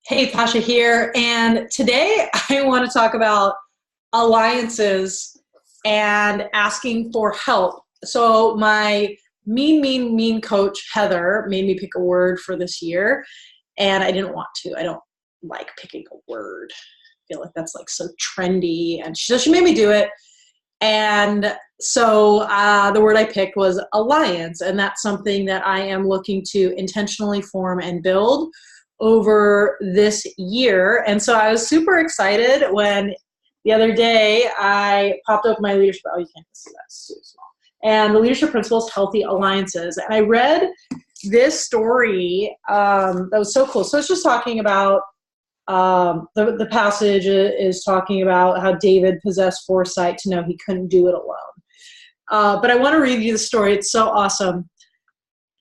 Hey, Tasha here. And today I want to talk about alliances and asking for help. So, my mean coach, Heather, made me pick a word for this year, and I didn't want to. I don't like picking a word. I feel like that's like so trendy. And so she made me do it. And so the word I picked was alliance, and that's something that I am looking to intentionally form and build over this year. And so I was super excited when the other day I popped up my leadership. Oh, you can't see that, it's too small. And the leadership principles, healthy alliances. And I read this story that was so cool. So it's just talking about the passage is talking about how David possessed foresight to know he couldn't do it alone. But I want to read you the story. It's so awesome.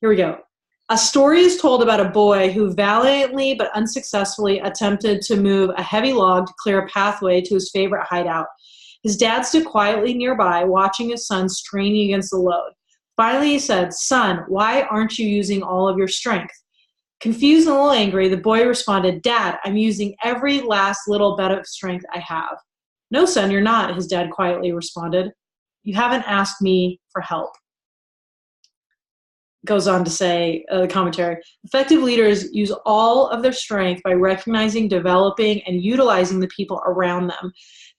Here we go. A story is told about a boy who valiantly but unsuccessfully attempted to move a heavy log to clear a pathway to his favorite hideout. His dad stood quietly nearby, watching his son straining against the load. Finally, he said, "Son, why aren't you using all of your strength?" Confused and a little angry, the boy responded, "Dad, I'm using every last little bit of strength I have." "No, son, you're not," his dad quietly responded. "You haven't asked me for help." Goes on to say, the commentary, effective leaders use all of their strength by recognizing, developing, and utilizing the people around them.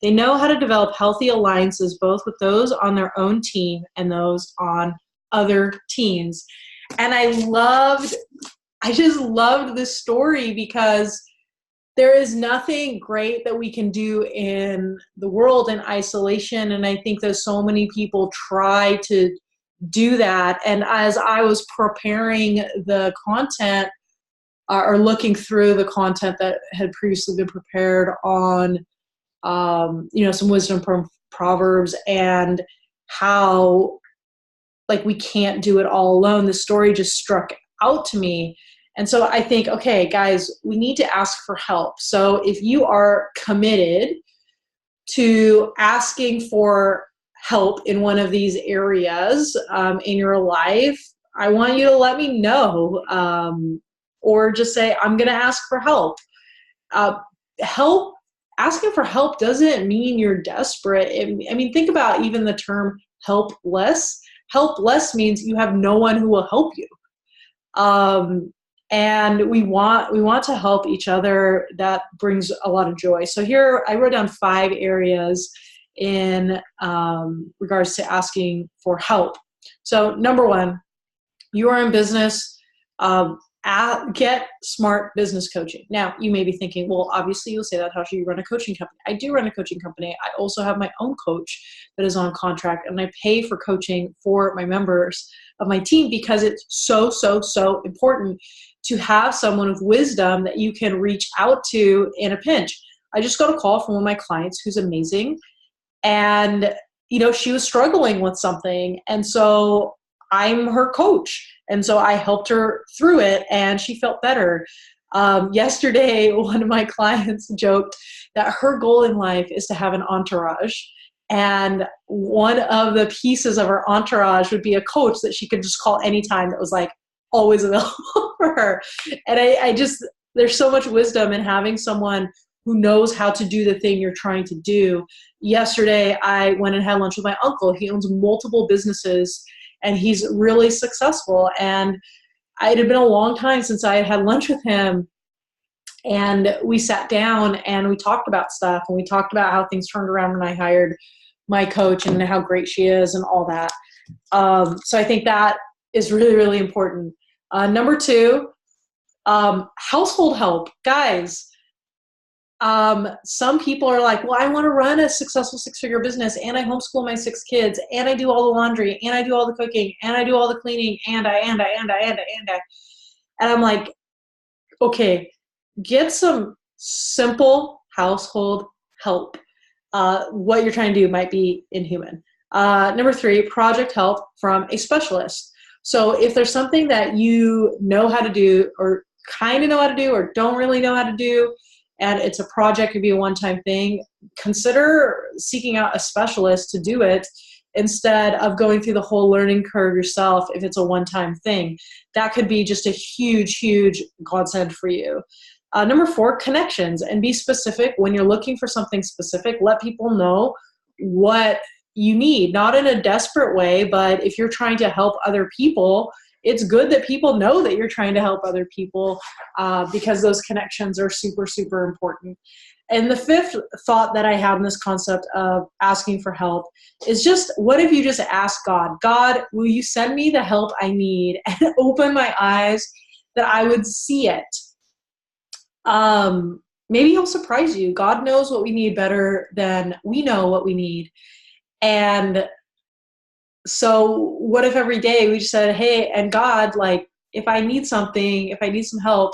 They know how to develop healthy alliances both with those on their own team and those on other teams. And I just loved this story because there is nothing great that we can do in the world in isolation. And I think that so many people try to do that. And as I was preparing the content or looking through the content that had previously been prepared on, some wisdom from Proverbs and how like we can't do it all alone, the story just struck out to me. And so I think, okay, guys, we need to ask for help. So if you are committed to asking for help in one of these areas in your life, I want you to let me know, or just say, I'm going to ask for help. Asking for help doesn't mean you're desperate. Think about even the term helpless. Helpless means you have no one who will help you. And we want to help each other. That brings a lot of joy. So here I wrote down 5 areas in regards to asking for help. So number 1, you are in business, get smart business coaching. Now you may be thinking, well, obviously you'll say that, how should you run a coaching company? I do run a coaching company. I also have my own coach that is on contract, and I pay for coaching for my members of my team because it's so important to have someone with wisdom that you can reach out to in a pinch. I just got a call from one of my clients who's amazing. And, she was struggling with something. And so I'm her coach. And so I helped her through it and she felt better. Yesterday, one of my clients joked that her goal in life is to have an entourage. And one of the pieces of her entourage would be a coach that she could just call anytime that was like always available for her. And there's so much wisdom in having someone who knows how to do the thing you're trying to do. Yesterday, I went and had lunch with my uncle. He owns multiple businesses and he's really successful. And it had been a long time since I had lunch with him. And we sat down and we talked about stuff, and we talked about how things turned around when I hired my coach and how great she is and all that. So I think that is really, really important. Number 2, household help. Guys, some people are like, well, I want to run a successful 6-figure business, and I homeschool my 6 kids, and I do all the laundry, and I do all the cooking, and I do all the cleaning, and I'm like, okay, get some simple household help. What you're trying to do might be inhuman. Number 3, project help from a specialist. So if there's something that you know how to do, or kind of know how to do, or don't really know how to do, and it's a project, could be a one-time thing, consider seeking out a specialist to do it instead of going through the whole learning curve yourself if it's a one-time thing. That could be just a huge godsend for you. Number 4, connections, and be specific. When you're looking for something specific, let people know what you need, not in a desperate way, but if you're trying to help other people, it's good that people know that you're trying to help other people, because those connections are super, super important. And the 5th thought that I have in this concept of asking for help is just, what if you just ask God, God, will you send me the help I need, and open my eyes that I would see it? Maybe he'll surprise you. God knows what we need better than we know what we need. And so what if every day we just said, hey, and God, like, if I need something, if I need some help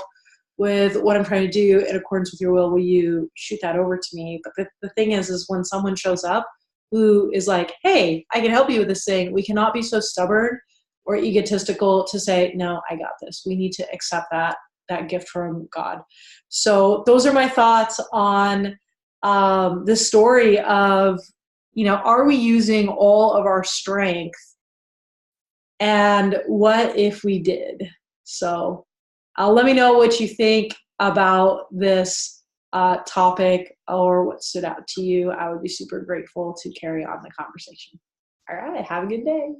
with what I'm trying to do in accordance with your will you shoot that over to me? But the thing is when someone shows up who is like, hey, I can help you with this thing, we cannot be so stubborn or egotistical to say, no, I got this. We need to accept that gift from God. So those are my thoughts on this story of, are we using all of our strength? And what if we did? So let me know what you think about this topic, or what stood out to you. I would be super grateful to carry on the conversation. All right, have a good day.